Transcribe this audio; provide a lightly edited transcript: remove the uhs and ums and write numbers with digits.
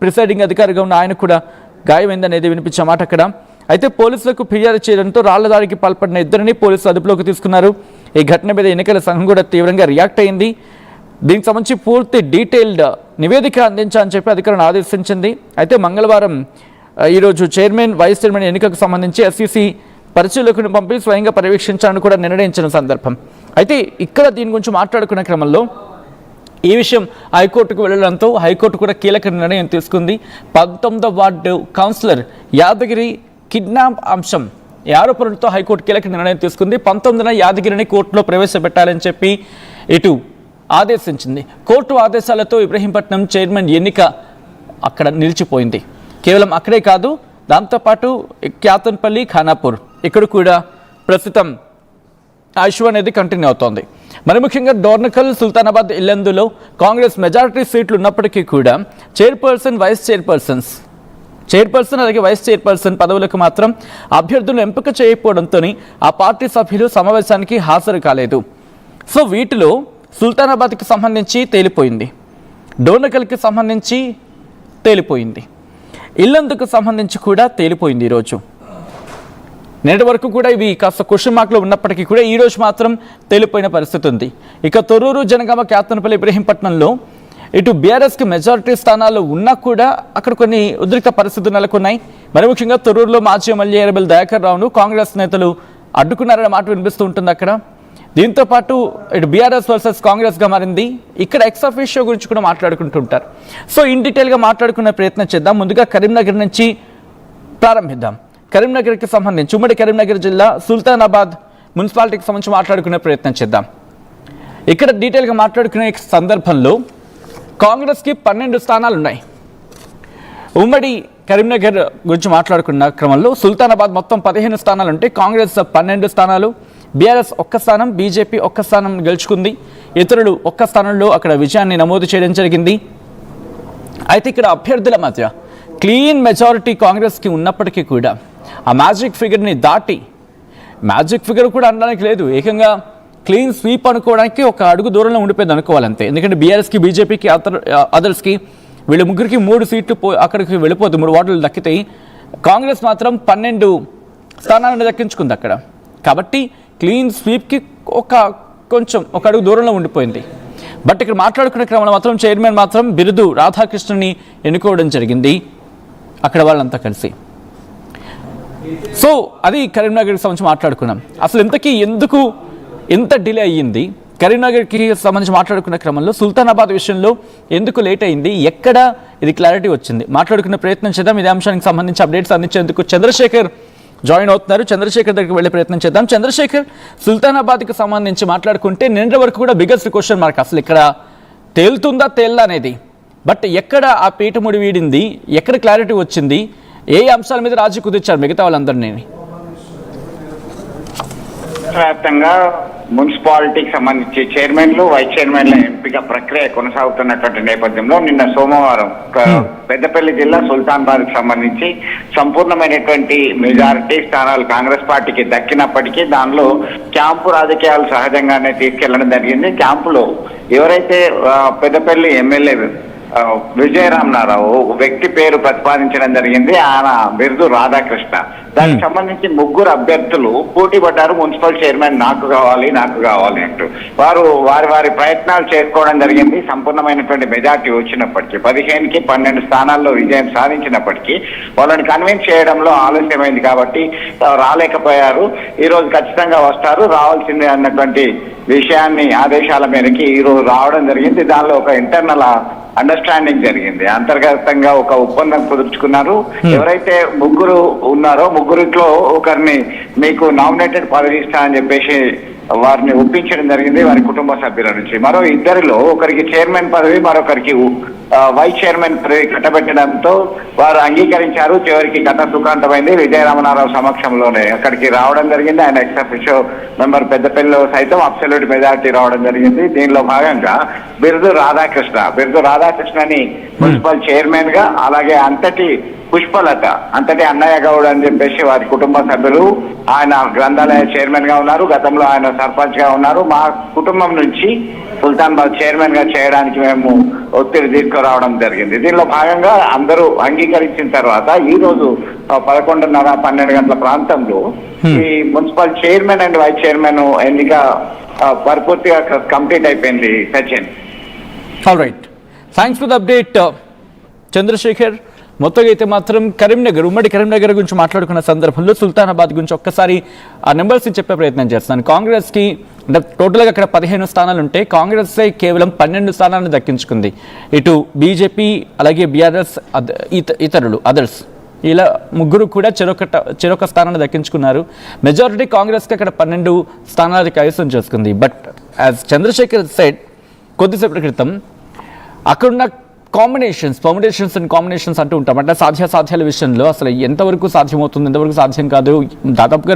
Presiding అధికారిగా ఉన్న ఆయన కూడా గాయమైందనేది వినిపించే మాట అక్కడ. అయితే పోలీసులకు ఫిర్యాదు చేయడంతో రాళ్ల దాడికి పాల్పడిన ఇద్దరిని పోలీసులు అదుపులోకి తీసుకున్నారు. ఈ ఘటన మీద ఎన్నికల సంఘం కూడా తీవ్రంగా రియాక్ట్ అయింది. దీనికి సంబంధించి పూర్తి డీటెయిల్డ్ నివేదిక అందించాలని చెప్పి అధికారులను ఆదేశించింది. అయితే మంగళవారం ఈరోజు చైర్మన్ వైస్ చైర్మన్ ఎన్నికకు సంబంధించి ఎస్ఈసి పరిశీలకులను పంపి స్వయంగా పర్యవేక్షించాలని కూడా నిర్ణయించిన సందర్భం. అయితే ఇక్కడ దీని గురించి మాట్లాడుకునే క్రమంలో ఈ విషయం హైకోర్టుకు వెళ్లడంతో హైకోర్టు కూడా కీలక నిర్ణయం తీసుకుంది. 19వ వార్డు కౌన్సిలర్ యాదగిరి కిడ్నాప్ అంశం ఆరోపణలతో హైకోర్టు కీలక నిర్ణయం తీసుకుంది. 19న యాదగిరిని కోర్టులో ప్రవేశపెట్టాలని చెప్పి ఇటు ఆదేశించింది. కోర్టు ఆదేశాలతో ఇబ్రహీంపట్నం చైర్మన్ ఎన్నిక అక్కడ నిలిచిపోయింది. కేవలం అక్కడే కాదు, దాంతోపాటు క్యాతన్పల్లి, ఖానాపూర్ ఇక్కడ కూడా ప్రస్తుతం ఇష్యూ అనేది కంటిన్యూ అవుతోంది. మరి ముఖ్యంగా డోర్నకల్, సుల్తానాబాద్, ఇల్లందులో కాంగ్రెస్ మెజారిటీ సీట్లు ఉన్నప్పటికీ కూడా చైర్పర్సన్, వైస్ చైర్పర్సన్ అలాగే వైస్ చైర్పర్సన్ పదవులకు మాత్రం అభ్యర్థులను ఎంపిక చేయకపోవడంతో ఆ పార్టీ సభ్యులు సమావేశానికి హాజరు కాలేదు. సో వీటిలో సుల్తానాబాద్కి సంబంధించి తేలిపోయింది, డోర్నకల్కి సంబంధించి తేలిపోయింది, ఇల్లందుకు సంబంధించి కూడా తేలిపోయింది. ఈరోజు నేటి వరకు కూడా ఇవి కాస్త క్వశ్చన్ మార్క్లో ఉన్నప్పటికీ కూడా ఈరోజు మాత్రం తేలిపోయిన పరిస్థితి ఉంది. ఇక తొర్రూరు, జనగామ, క్యాతన్పల్లి, ఇబ్రహీంపట్నంలో ఇటు బీఆర్ఎస్కి మెజారిటీ స్థానాలు ఉన్నా కూడా అక్కడ కొన్ని ఉద్రిక్త పరిస్థితులు నెలకొన్నాయి. మరి ముఖ్యంగా తొర్రూరులో మాజీ ఎమ్మెల్యే ఎర్రబెల్లి దయాకర్ రావును కాంగ్రెస్ నేతలు అడ్డుకున్నారనే మాట వినిపిస్తూ ఉంటుంది అక్కడ. దీంతోపాటు ఇటు బీఆర్ఎస్ వర్సెస్ కాంగ్రెస్గా మారింది. ఇక్కడ ఎక్స్ అఫీషియో గురించి కూడా మాట్లాడుకుంటుంటారు. సో ఇన్ డీటెయిల్గా మాట్లాడుకునే ప్రయత్నం చేద్దాం. ముందుగా కరీంనగర్ నుంచి ప్రారంభిద్దాం. కరీంనగర్కి సంబంధించి ఉమ్మడి కరీంనగర్ జిల్లా సుల్తానాబాద్ మున్సిపాలిటీకి సంబంధించి మాట్లాడుకునే ప్రయత్నం చేద్దాం. ఇక్కడ డీటెయిల్గా మాట్లాడుకునే సందర్భంలో కాంగ్రెస్కి 12 స్థానాలు ఉన్నాయి. ఉమ్మడి కరీంనగర్ గురించి మాట్లాడుకున్న క్రమంలో సుల్తానాబాద్ మొత్తం 15 స్థానాలు ఉంటే కాంగ్రెస్ 12 స్థానాలు, బీఆర్ఎస్ 1 స్థానం, బీజేపీ 1 స్థానం గెలుచుకుంది. ఇతరులు 1 స్థానంలో అక్కడ విజయాన్ని నమోదు చేయడం జరిగింది. అయితే ఇక్కడ అభ్యర్థుల మధ్య క్లీన్ మెజారిటీ కాంగ్రెస్కి ఉన్నప్పటికీ కూడా ఆ మ్యాజిక్ ఫిగర్ని దాటి, మ్యాజిక్ ఫిగర్ కూడా అనడానికి లేదు, ఏకంగా క్లీన్ స్వీప్ అనుకోవడానికి ఒక అడుగు దూరంలో ఉండిపోయింది అనుకోవాలంతే. ఎందుకంటే బీఆర్ఎస్కి, బీజేపీకి, అదర్స్కి వీళ్ళ ముగ్గురికి 3 సీట్లు అక్కడికి వెళ్ళిపోతుంది, 3 వార్డులు దక్కితాయి. కాంగ్రెస్ మాత్రం 12 స్థానాలను దక్కించుకుంది అక్కడ. కాబట్టి క్లీన్ స్వీప్కి కొంచెం ఒక అడుగు దూరంలో ఉండిపోయింది. బట్ ఇక్కడ మాట్లాడుకునే క్రమంలో మాత్రం చైర్మన్ మాత్రం బిరుదు రాధాకృష్ణని ఎన్నుకోవడం జరిగింది అక్కడ వాళ్ళంతా కలిసి. సో అది కరీంనగర్కి సంబంధించి మాట్లాడుకున్నాం. అసలు ఇంతకీ ఎందుకు ఎంత డిలే అయ్యింది, కరీంనగర్కి సంబంధించి మాట్లాడుకున్న క్రమంలో సుల్తానాబాద్ విషయంలో ఎందుకు లేట్ అయింది, ఎక్కడ ఇది క్లారిటీ వచ్చింది మాట్లాడుకునే ప్రయత్నం చేద్దాం. ఇదే అంశానికి సంబంధించి అప్డేట్స్ అందించేందుకు చంద్రశేఖర్ జాయిన్ అవుతున్నారు. చంద్రశేఖర్ దగ్గరికి వెళ్ళే ప్రయత్నం చేద్దాం. చంద్రశేఖర్, సుల్తానాబాద్కి సంబంధించి మాట్లాడుకుంటే నిన్నటి వరకు కూడా బిగ్గెస్ట్ క్వశ్చన్ మార్క్ అసలు ఇక్కడ తేలుతుందా తేల్దా అనేది. బట్ ఎక్కడ ఆ పీఠముడి వీడింది, ఎక్కడ క్లారిటీ వచ్చింది, ఏ అంశాల మీద రాజీ కుదిర్చారు మిగతా వాళ్ళందరినీ? వ్యాప్తంగా మున్సిపాలిటీకి సంబంధించి చైర్మన్లు, వైస్ చైర్మన్ల ఎంపిక ప్రక్రియ కొనసాగుతున్నటువంటి నేపథ్యంలో నిన్న సోమవారం పెద్దపల్లి జిల్లా సుల్తానాబాద్కి సంబంధించి సంపూర్ణమైనటువంటి మెజారిటీ స్థానాలు కాంగ్రెస్ పార్టీకి దక్కినప్పటికీ దానిలో క్యాంపు రాజకీయాలు సహజంగానే తీసుకెళ్లడం జరిగింది. క్యాంపులో ఎవరైతే పెద్దపల్లి ఎమ్మెల్యే విజయరామనారావు వ్యక్తి పేరు ప్రతిపాదించడం జరిగింది, ఆయన బిరుదు రాధాకృష్ణ. దానికి సంబంధించి 3 అభ్యర్థులు పోటీ పడ్డారు. మున్సిపల్ చైర్మన్ నాకు కావాలి అంటూ వారి ప్రయత్నాలు చేసుకోవడం జరిగింది. సంపూర్ణమైనటువంటి మెజార్టీ వచ్చినప్పటికీ 15కి 12 స్థానాల్లో విజయం సాధించినప్పటికీ వాళ్ళని కన్విన్స్ చేయడంలో ఆలస్యమైంది కాబట్టి రాలేకపోయారు. ఈ రోజు ఖచ్చితంగా వస్తారు, రావాల్సిందే అన్నటువంటి విషయాన్ని ఆదేశాల మేరకి ఈ రోజు రావడం జరిగింది. దానిలో ఒక ఇంటర్నల్ అండర్స్టాండింగ్ జరిగింది, అంతర్గతంగా ఒక ఒప్పందం కుదుర్చుకున్నారు. ఎవరైతే 3 ఉన్నారో 3ట్లో ఒకరిని మీకు నామినేటెడ్ పదవి ఇస్తానని చెప్పేసి వారిని ఒప్పించడం జరిగింది వారి కుటుంబ సభ్యుల నుంచి. మరో 2లో ఒకరికి చైర్మన్ పదవి, మరొకరికి వైస్ చైర్మన్ పదవి కట్టబెట్టడంతో వారు అంగీకరించారు. చివరికి గత సుఖాంతమైంది. విజయరామనారావు సమక్షంలోనే అక్కడికి రావడం జరిగింది. ఆయన ఎక్స్ అఫీషియో మెంబర్ పెద్దపల్లిలో సైతం అబ్సల్యూట్ మెజారిటీ రావడం జరిగింది. దీనిలో భాగంగా బిరుదు రాధాకృష్ణని మున్సిపల్ చైర్మన్ గా, అలాగే అంతటి పుష్పలత, అంతటి అన్నయ్య గౌడ్ అని చెప్పేసి వారి కుటుంబ సభ్యులు, ఆయన గ్రంథాలయ చైర్మన్ గా ఉన్నారు, గతంలో ఆయన సర్పంచ్ గా ఉన్నారు. మా కుటుంబం నుంచి సుల్తాన్బాద్ చైర్మన్ గా చేయడానికి మేము ఒత్తిడి తీసుకురావడం జరిగింది. దీనిలో భాగంగా అందరూ అంగీకరించిన తర్వాత ఈ రోజు 11:30-12 గంటల ప్రాంతంలో ఈ municipal chairman and vice chairman ఎన్నిక పరిపూర్తిగా కంప్లీట్ అయిపోయింది Sachin. All right, thanks for the update Chandrashekhar. మొత్తంగా అయితే మాత్రం కరీంనగర్, ఉమ్మడి కరీంనగర్ గురించి మాట్లాడుకున్న సందర్భంలో సుల్తానాబాద్ గురించి ఒక్కసారి ఆ నెంబర్స్ చెప్పే ప్రయత్నం చేస్తున్నాను. కాంగ్రెస్కి అంటే టోటల్గా అక్కడ 15 స్థానాలు ఉంటే కాంగ్రెస్ కేవలం 12 స్థానాలను దక్కించుకుంది. ఇటు బీజేపీ అలాగే బీఆర్ఎస్ ఇతరులు అదర్స్ ఇలా ముగ్గురు కూడా చెరొక స్థానాన్ని దక్కించుకున్నారు. మెజారిటీ కాంగ్రెస్కి అక్కడ 12 స్థానాలు కైవసం చేసుకుంది. బట్ యాజ్ చంద్రశేఖర్ సెడ్ కొద్దిసేపటి క్రితం అక్కడున్న కాంబినేషన్స్ అంటూ ఉంటాం. అంటే సాధ్యాసాధ్యాల విషయంలో అసలు ఎంతవరకు సాధ్యమవుతుంది, ఎంతవరకు సాధ్యం కాదు, దాదాపుగా